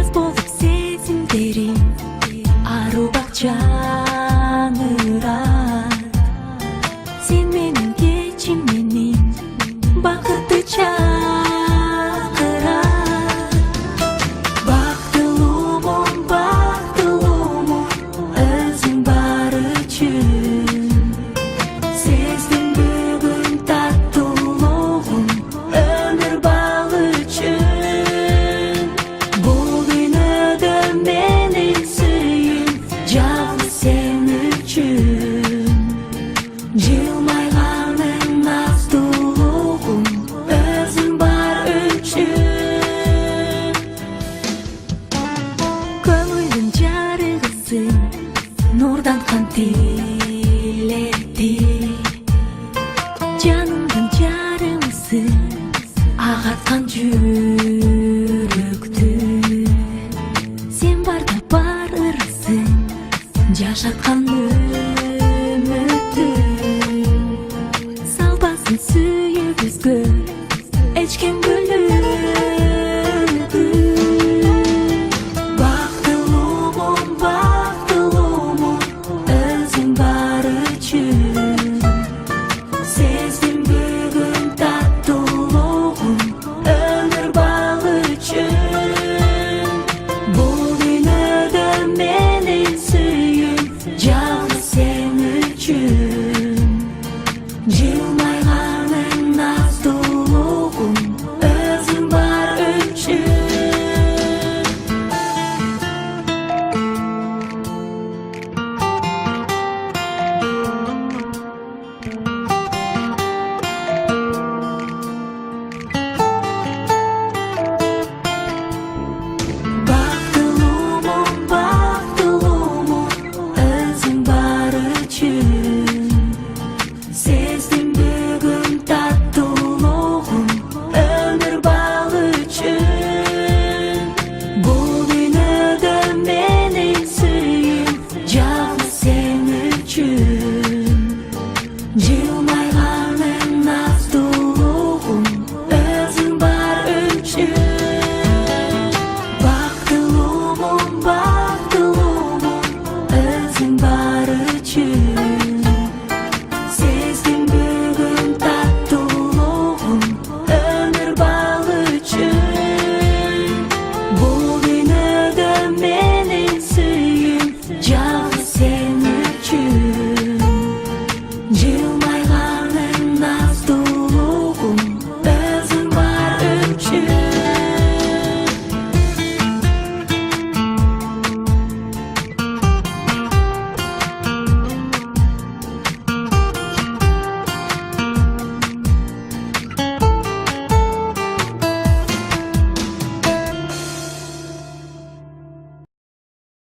жаз болуп сезимдерим ару бакчаңырат. Сен менин кечим менин бакытты чакырат. Бактылуумун өзүң бар үчүн. Сездим бүгүн таттуулугун өмүр бал үчүн. Бул дүйнөдө менин сүйүм жалгыз сен үчүн. Жылмайганың нактуулугун өзүң бар үчүн. Көңүлдүн жарыгысың нурдан кантилети. Жанымдын жарымысың агаткан жүрөктү. Сен барда бар ырысың жашаткан